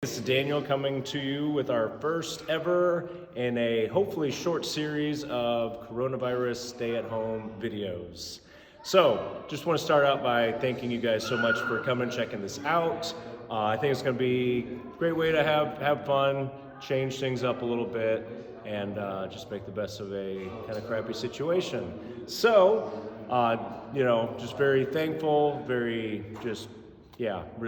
this is Daniel coming to you with our first ever in a hopefully short series of coronavirus stay-at-home videos. So, just want to start out by thanking you guys so much for coming, checking this out. I think it's going to be a great way to have fun, change things up a little bit, and just make the best of a kind of crappy situation. So, just very thankful, really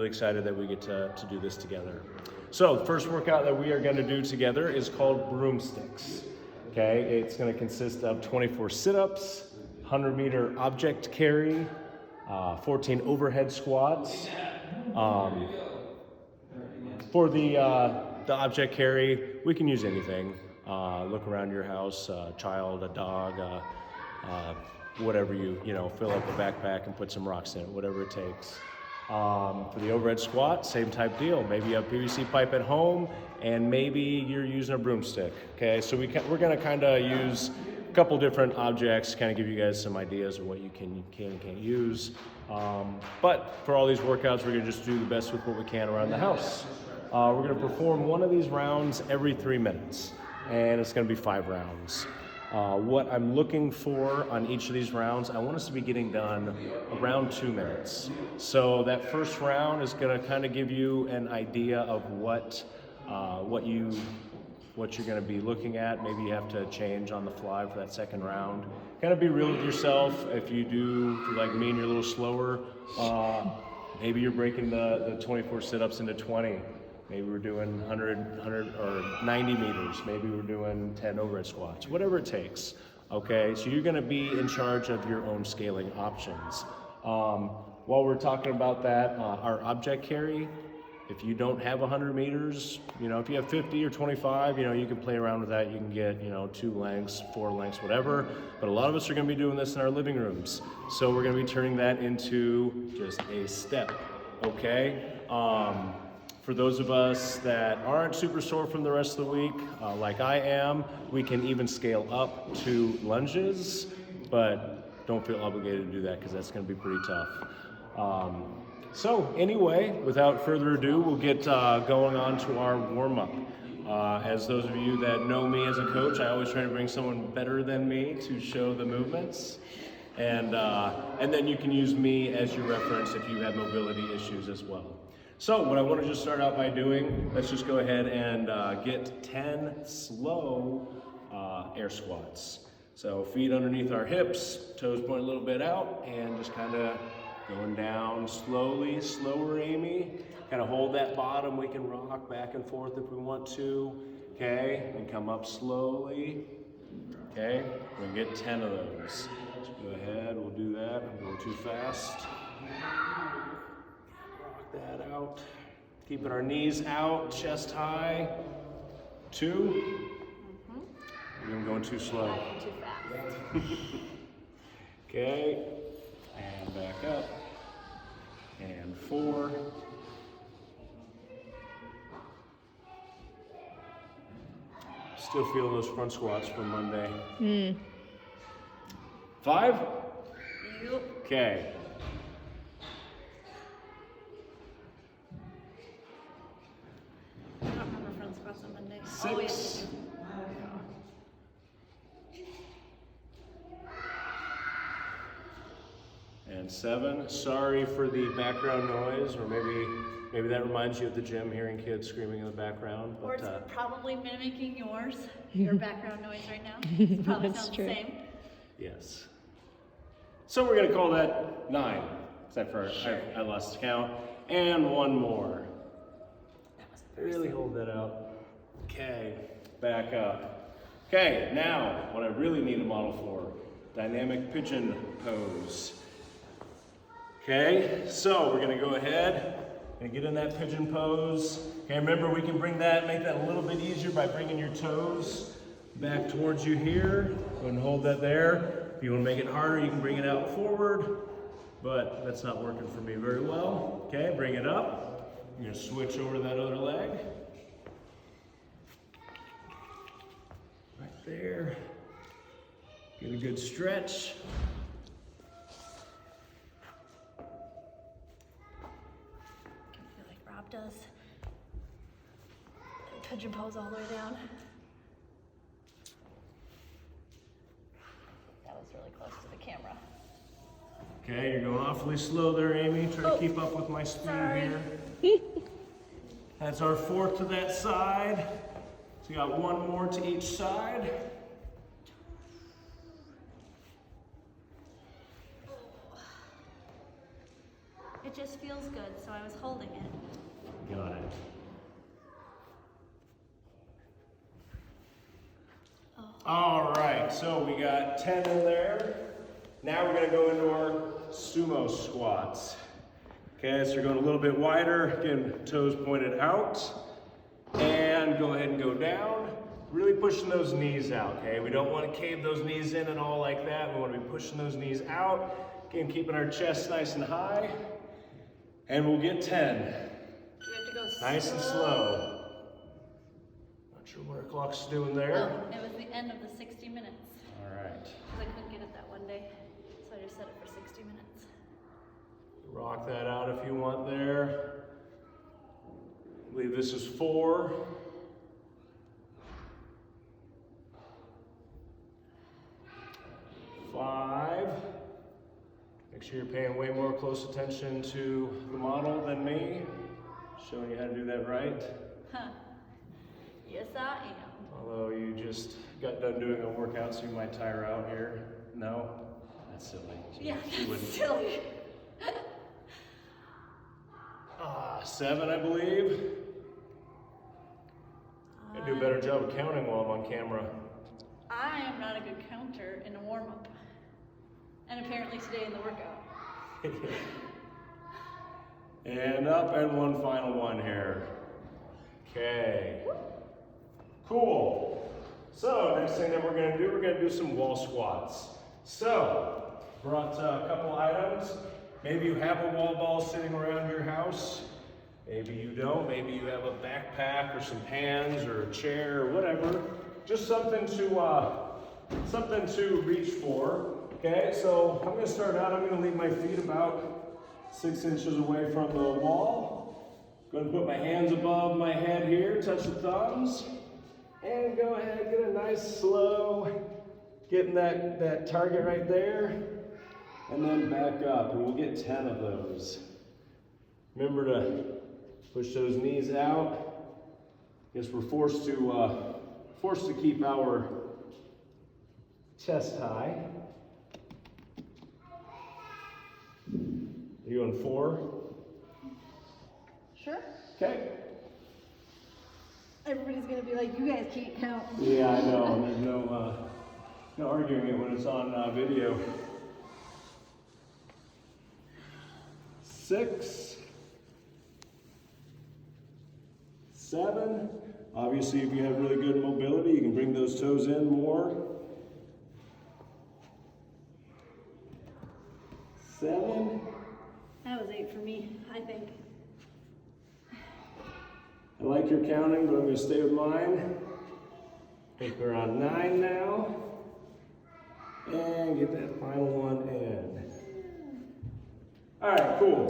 excited that we get to do this together. So the first workout that we are going to do together is called broomsticks. Okay, it's going to consist of 24 sit-ups, 100-meter object carry, 14 overhead squats. For the object carry, we can use anything. Look around your house, a child, a dog, whatever you fill up a backpack and put some rocks in it, whatever it takes. For the overhead squat, same type deal. Maybe you have PVC pipe at home, and maybe you're using a broomstick. Okay, so we're going to kind of use a couple different objects, kind of give you guys some ideas of what you can and can't use. But for all these workouts, we're going to just do the best with what we can around the house. We're going to perform one of these rounds every 3 minutes, and it's going to be 5 rounds. What I'm looking for on each of these rounds, I want us to be getting done around 2 minutes. So that first round is going to kind of give you an idea of what you're going to be looking at. Maybe you have to change on the fly for that second round. Kind of be real with yourself. If you do, like me, and you're a little slower, maybe you're breaking the 24 sit-ups into 20. Maybe we're doing 100 or 90 meters. Maybe we're doing 10 overhead squats, whatever it takes. Okay, so you're gonna be in charge of your own scaling options. While we're talking about that, our object carry, if you don't have 100 meters, if you have 50 or 25, you can play around with that. You can get, 2 lengths, 4 lengths, whatever. But a lot of us are gonna be doing this in our living rooms. So we're gonna be turning that into just a step, okay? For those of us that aren't super sore from the rest of the week, like I am, we can even scale up to lunges, but don't feel obligated to do that because that's going to be pretty tough. So anyway, without further ado, we'll get going on to our warm-up. As those of you that know me as a coach, I always try to bring someone better than me to show the movements. And then you can use me as your reference if you have mobility issues as well. So what I want to just start out by doing, let's just go ahead and get 10 slow air squats. So feet underneath our hips, toes point a little bit out, and just kind of going down slowly, slower, Amy. Kind of hold that bottom. We can rock back and forth if we want to. Okay, and come up slowly. Okay, we're gonna get 10 of those. Let's go ahead, we'll do that. I'm going too fast. That out. Keeping our knees out, chest high. 2. I'm going too slow. Too fast. Okay. And back up. And 4. Still feeling those front squats from Monday. 5. Yep. Okay. I don't remember front squats on Monday. 6. And 7. Sorry for the background noise, or maybe that reminds you of the gym, hearing kids screaming in the background. Or But, it's probably mimicking your background noise right now. It probably That's sounds true. the same. yes. So we're gonna call that 9. Except for Sure. I lost count. And 1 more. Really hold that out. Okay, back up. Okay, now what I really need a model for, dynamic pigeon pose. Okay, so we're gonna go ahead and get in that pigeon pose. Okay, remember we can make that a little bit easier by bringing your toes back towards you here. Go ahead and hold that there. If you wanna make it harder, you can bring it out forward, but that's not working for me very well. Okay, bring it up. You're gonna switch over to that other leg. Right there. Get a good stretch. I feel like Rob does. pigeon pose all the way down. That was really close to the camera. Okay, you're going awfully slow there, Amy. Try to keep up with my speed sorry. here. That's our 4th to that side. So you got 1 more to each side. It just feels good, so I was holding it. Got it. All right, so we got 10 in there. Now we're gonna go into our sumo squats. Okay, so you're going a little bit wider, again, toes pointed out. And go ahead and go down. Really pushing those knees out, okay? We don't want to cave those knees in and all like that. We want to be pushing those knees out. Again, keeping our chest nice and high. And we'll get 10. You have to go Nice and slow. Not sure what our clock's doing there. Oh, it was the end of the 60 minutes. All right. Because I couldn't get it that one day. So I just set it for 60 minutes. Rock that out if you want there. I believe this is 4. 5. Make sure you're paying way more close attention to the model than me. Showing you how to do that right. Huh. Yes, I am. Although you just got done doing a workout, so you might tire out here. No? That's silly. Yeah, She that's wouldn't. silly. 7, I believe. I do a better job of counting while I'm on camera. I am not a good counter in a warm-up. And apparently today in the workout. And up, and one final one here. Okay. Cool. So next thing that we're gonna do some wall squats. So, brought a couple items. Maybe you have a wall ball sitting around your house. Maybe you don't. Maybe you have a backpack or some pans or a chair or whatever. Just something to reach for. Okay, so I'm gonna start out. I'm gonna leave my feet about 6 inches away from the wall. Going to put my hands above my head here, touch the thumbs, and go ahead, get a nice slow, getting that target right there, and then back up, and we'll get 10 of those. Remember to push those knees out. Guess we're forced to keep our chest high. You on 4? Sure. Okay. Everybody's gonna be like, you guys can't count. Yeah, I know. There's no arguing it when it's on video. 6, 7. Obviously, if you have really good mobility, you can bring those toes in more. 7. That was 8 for me, I think. I like your counting, but I'm going to stay with mine. I think we're on 9 now. And get that final one in. All right, cool.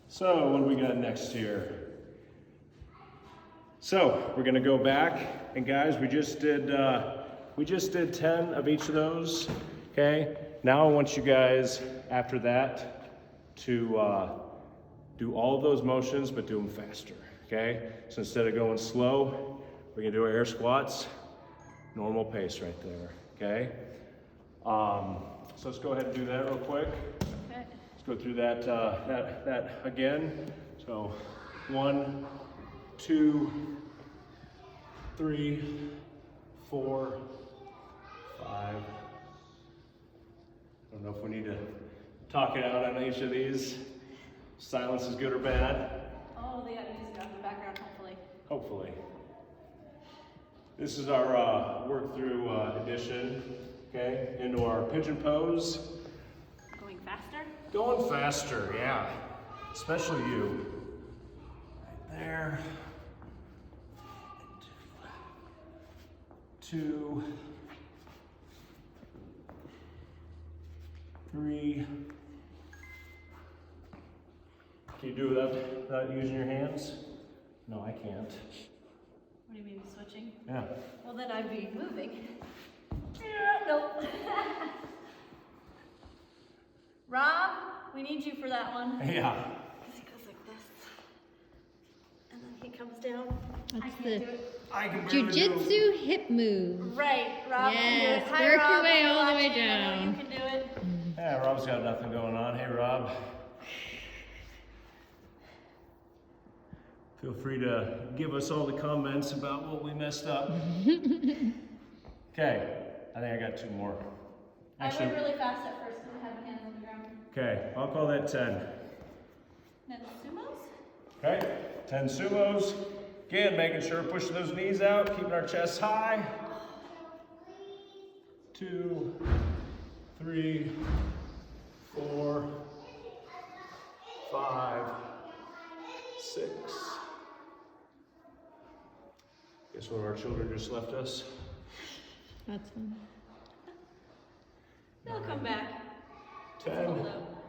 So what do we got next here? So we're going to go back, and guys, we just did 10 of each of those. Okay. Now I want you guys after that to do all of those motions, but do them faster. Okay. So instead of going slow, we're gonna do our air squats, normal pace right there. Okay. So let's go ahead and do that real quick. Okay. Let's go through that again. So 1, 2, 3, 4, 5. I don't know if we need to talk it out on each of these. Silence is good or bad. Oh, they got music on in the background, hopefully. Hopefully. This is our work through addition, okay, into our pigeon pose. Going faster? Going faster, yeah. Especially you. Right there. 2, 3. Can you do it without using your hands? No, I can't. What do you mean switching? Yeah. Well, then I'd be moving. Nope. Rob, we need you for that one. Yeah. Because he goes like this. And then he comes down. I That's can't the do it. I can barely do it. jujitsu hip move. Right, Rob can do it. Yes, Hi, work Rob. your way If you're all the way watching, I know down. you can do it. Yeah, Rob's got nothing going on. Hey, Rob. Feel free to give us all the comments about what we messed up. Okay, I think I got 2 more. I went really fast at first because I had my hands on the ground. Okay, I'll call that 10. Then sumos? Okay, 10 sumos. Again, making sure we're pushing those knees out, keeping our chests high. 2, 3, 4, 5, 6. Guess one of our children just left us. That's fun. They'll come back. 10. Hold up.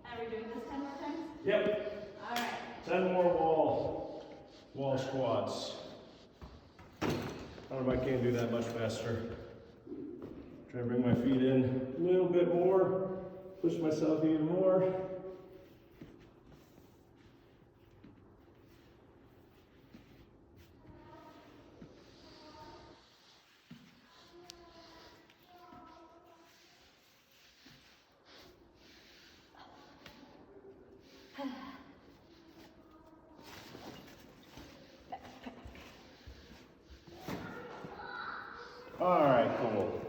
Are we doing this 10 more times? Yep. All right. 10 more wall squats. I don't know if I can do that much faster. Try to bring my feet in a little bit more, push myself even more. All right, cool.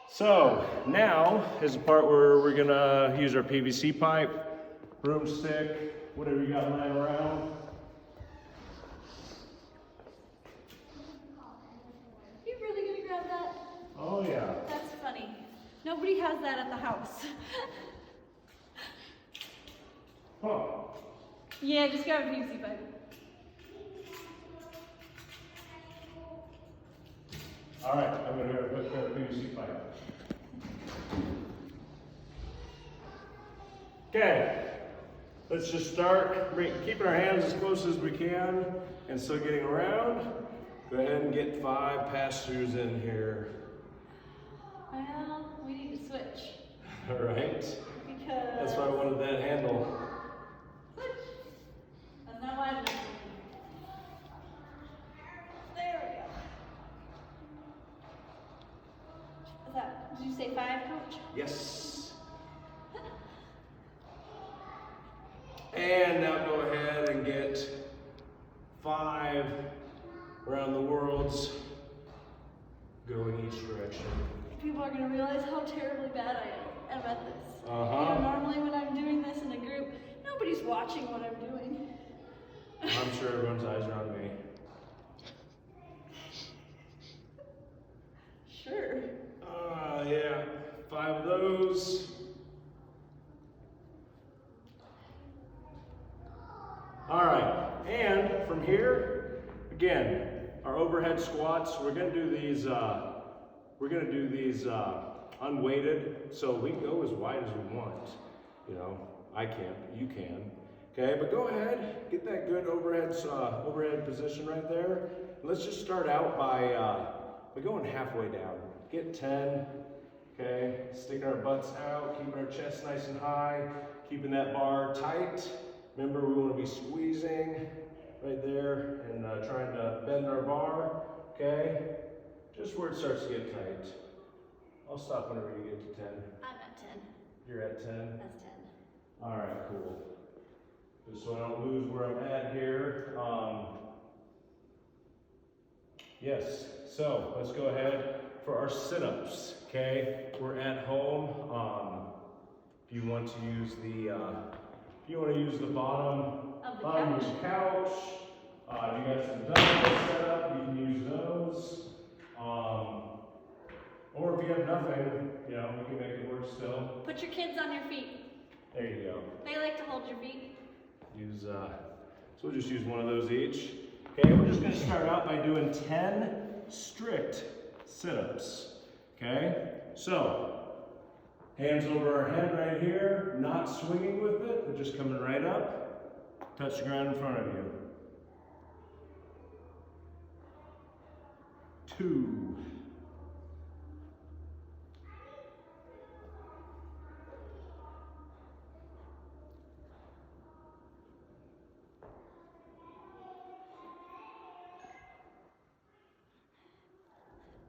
So now is the part where we're gonna use our PVC pipe, broomstick, whatever you got lying around. You really gonna grab that? Oh yeah. That's funny. Nobody has that at the house. Huh. Yeah, just grab a PVC pipe. All right, I'm gonna grab a PVC pipe. Okay, let's just start keeping our hands as close as we can and still getting around. Go ahead and get 5 pass-throughs in here. Well, we need to switch. All right, Because... that's why I wanted that handle. Switch. That's not wide enough. There we go. Is that, did you say 5, Coach? Yes. And now go ahead and get 5 around the worlds, going each direction. People are going to realize how terribly bad I am at this. Uh-huh. You know, normally when I'm doing this in a group, nobody's watching what I'm doing. I'm sure everyone's eyes are on me. Sure. Yeah, 5 of those. All right, and from here, again, our overhead squats. We're gonna do these. Unweighted, so we can go as wide as we want. You know, I can, you can. Okay, but go ahead, get that good overhead position right there. Let's just start out by going halfway down. Get 10. Okay, sticking our butts out, keeping our chest nice and high, keeping that bar tight. Remember, we want to be squeezing right there and trying to bend our bar, okay? Just where it starts to get tight. I'll stop whenever you get to 10. I'm at 10. You're at 10? That's 10. All right, cool. Just so I don't lose where I'm at here. Yes, so let's go ahead for our sit-ups, okay? We're at home. If you want to use the bottom Of the of your couch, if you got some dumbbells set up, you can use those. Or if you have nothing, you know, we can make it work still. Put your kids on your feet. There you go. They like to hold your feet. So we'll just use one of those each. Okay, we're just gonna start out by doing 10 strict sit-ups. Okay, so hands over our head right here, not swinging with it, but just coming right up. Touch the ground in front of you. 2.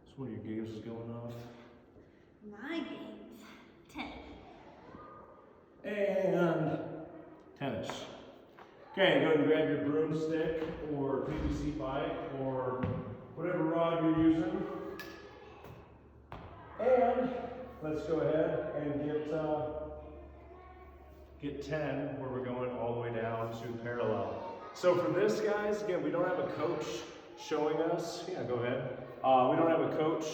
So one of your games is going off. My games. 10. And tennis. Okay, go ahead and grab your broomstick or PVC pipe or whatever rod you're using. And let's go ahead and get 10 where we're going all the way down to parallel. So for this, guys, again, we don't have a coach showing us. Yeah, go ahead. We don't have a coach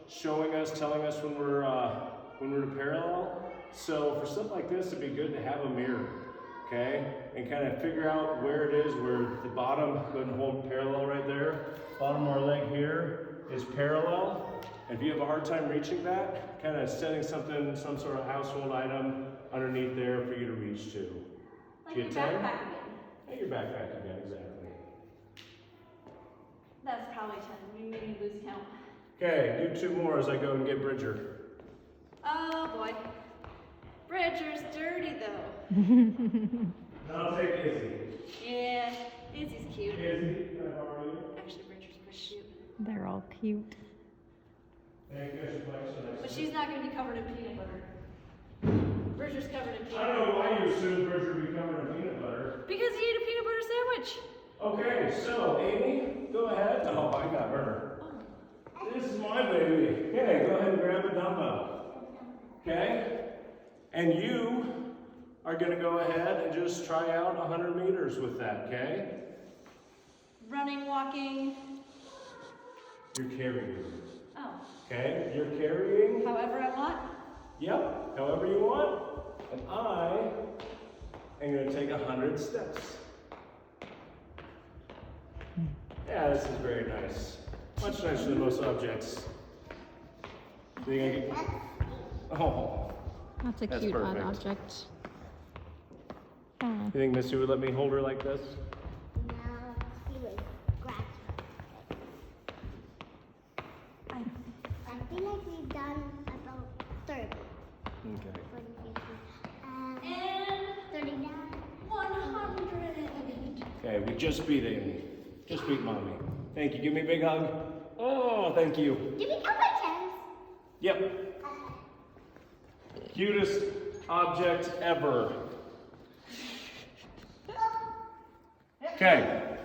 showing us, telling us when we're to parallel. So for stuff like this, it'd be good to have a mirror, okay? And kind of figure out where it is, where the bottom, go ahead and hold parallel right there. Bottom of our leg here is parallel. And if you have a hard time reaching that, kind of setting something, some sort of household item underneath there for you to reach to. Like Get your 10? backpack again. And your backpack again, exactly. That's probably 10. We made me lose count. Okay, do 2 more as I go and get Bridger. Oh boy. Bridger's dirty though. Now take Izzy. Yeah, Izzy's cute. Izzy, can I borrow you? Actually, Bridger's pretty cute. They're all cute. Thank you, But she's not going to be covered in peanut butter. Bridger's covered in peanut I don't butter. know why you assumed Bridger would be covered in peanut butter. Because he ate a peanut butter sandwich. Okay, so Amy, go ahead. Oh, I got her. This is my baby. Okay, go ahead and grab a dumbbell. Okay? And you are going to go ahead and just try out 100 meters with that, okay? Running, walking. You're carrying. Oh. Okay? You're carrying. However I want. Yep, however you want. And I am going to take 100 steps. Yeah, this is very nice. Much nicer than most objects. Oh. That's a That's cute odd perfect. object. Oh. You think Missy would let me hold her like this? No, she would scratch her. I feel like we've done about 30. Okay. 40, 50, And 39. 100. Okay, we just beat Amy. Just beat Mommy. Thank you. Give me a big hug. Oh, thank you. Did we come by chance? Yep. Cutest object ever. Okay,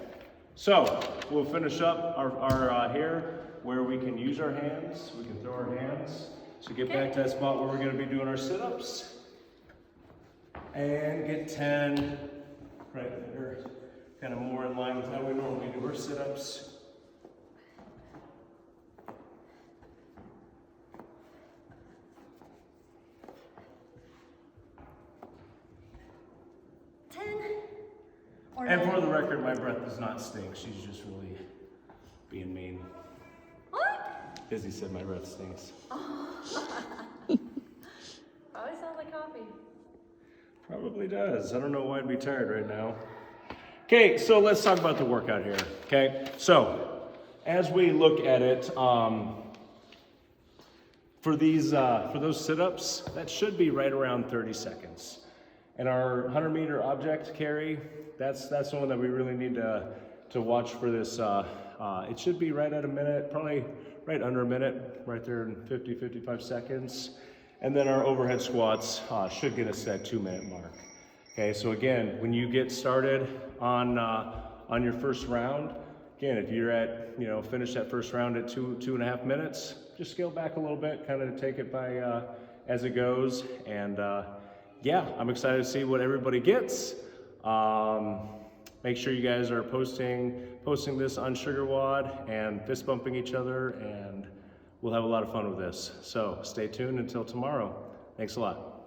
so we'll finish up our here where we can use our hands. We can throw our hands. So get back to that spot where we're going to be doing our sit-ups. And get 10 right there. Kind of more in line with how we normally do our sit-ups. And for the record, my breath does not stink. She's just really being mean. What? Izzy said my breath stinks. Probably sounds like coffee. Probably does. I don't know why I'd be tired right now. Okay, so let's talk about the workout here. Okay, so as we look at it, for those sit-ups, that should be right around 30 seconds. And our 100-meter object carry, that's the one that we really need to watch for this. It should be right at a minute, probably right under a minute, right there in 50, 55 seconds. And then our overhead squats should get us that 2-minute mark. Okay, so again, when you get started on your first round, again, if you're at, finish that first round at 2.5 minutes, just scale back a little bit, kind of take it by as it goes. And yeah, I'm excited to see what everybody gets. Make sure you guys are posting this on SugarWOD and fist bumping each other, and we'll have a lot of fun with this. So stay tuned until tomorrow. Thanks a lot.